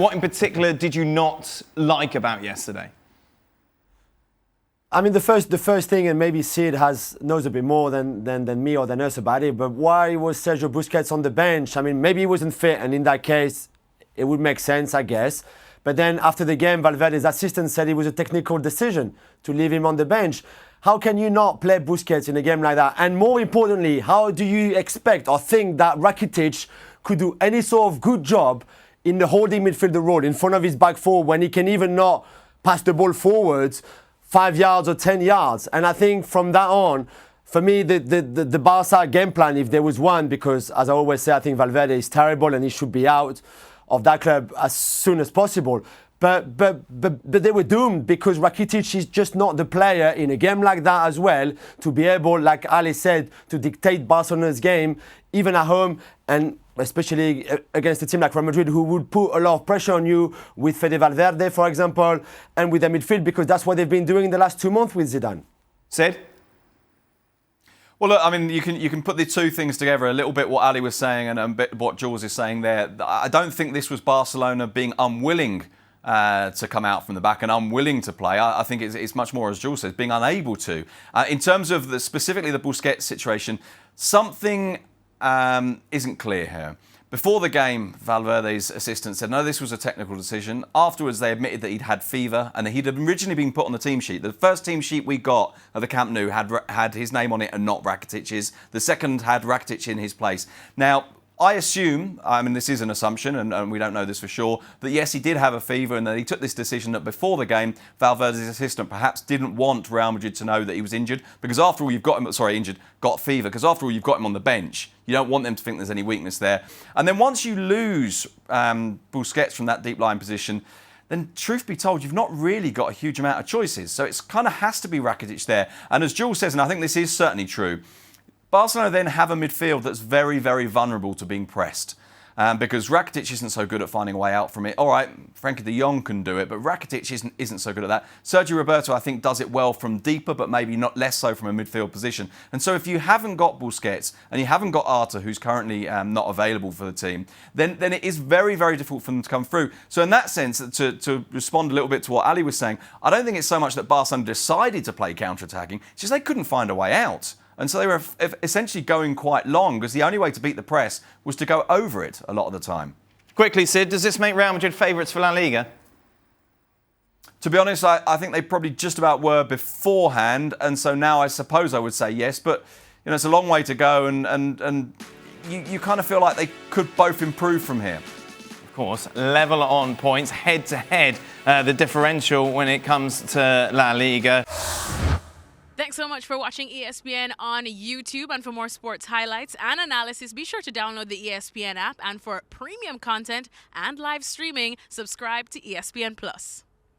What in particular did you not like about yesterday? I mean, the first thing, and maybe Sid knows a bit more than me or than us about it, but why was Sergio Busquets on the bench? I mean, maybe he wasn't fit, and in that case, it would make sense, I guess. But then after the game, Valverde's assistant said it was a technical decision to leave him on the bench. How can you not play Busquets in a game like that? And more importantly, how do you expect or think that Rakitic could do any sort of good job in the holding midfielder role in front of his back four when he can even not pass the ball forwards 5 yards or 10 yards? And I think from that on, for me, the Barca game plan, if there was one, because as I always say, I think Valverde is terrible and he should be out of that club as soon as possible. But they were doomed because Rakitic is just not the player in a game like that as well to be able, like Ali said, to dictate Barcelona's game, even at home, and especially against a team like Real Madrid, who would put a lot of pressure on you with Fede Valverde, for example, and with their midfield, because that's what they've been doing in the last 2 months with Zidane. Sid? Well, look, I mean, you can put the two things together, a little bit what Ali was saying and a bit what Jules is saying there. I don't think this was Barcelona being unwilling to come out from the back and unwilling to play. I think it's much more, as Jules says, being unable to. In terms of specifically the Busquets situation, something isn't clear here. Before the game, Valverde's assistant said, no, this was a technical decision. Afterwards, they admitted that he'd had fever and that he'd originally been put on the team sheet. The first team sheet we got at the Camp Nou had his name on it and not Rakitic's. The second had Rakitic in his place. Now, I assume, I mean, this is an assumption, and we don't know this for sure, that yes, he did have a fever and that he took this decision that before the game, Valverde's assistant perhaps didn't want Real Madrid to know that he was injured, because after all, you've got him, got fever, because after all, you've got him on the bench. You don't want them to think there's any weakness there. And then once you lose Busquets from that deep line position, then truth be told, you've not really got a huge amount of choices. So it kind of has to be Rakitic there. And as Jules says, and I think this is certainly true, Barcelona then have a midfield that's very, very vulnerable to being pressed. Because Rakitic isn't so good at finding a way out from it. All right, Frankie de Jong can do it, but Rakitic isn't so good at that. Sergio Roberto, I think, does it well from deeper, but maybe not less so from a midfield position. And so if you haven't got Busquets and you haven't got Arta, who's currently not available for the team, then it is very, very difficult for them to come through. So in that sense, to respond a little bit to what Ali was saying, I don't think it's so much that Barcelona decided to play counter-attacking, it's just they couldn't find a way out. And so they were essentially going quite long because the only way to beat the press was to go over it a lot of the time. Quickly, Sid, does this make Real Madrid favourites for La Liga? To be honest, I think they probably just about were beforehand, and so now I suppose I would say yes. But you know, it's a long way to go, and you kind of feel like they could both improve from here. Of course, level on points, head-to-head, the differential when it comes to La Liga. Thanks so much for watching ESPN on YouTube. And for more sports highlights and analysis, be sure to download the ESPN app. And for premium content and live streaming, subscribe to ESPN+.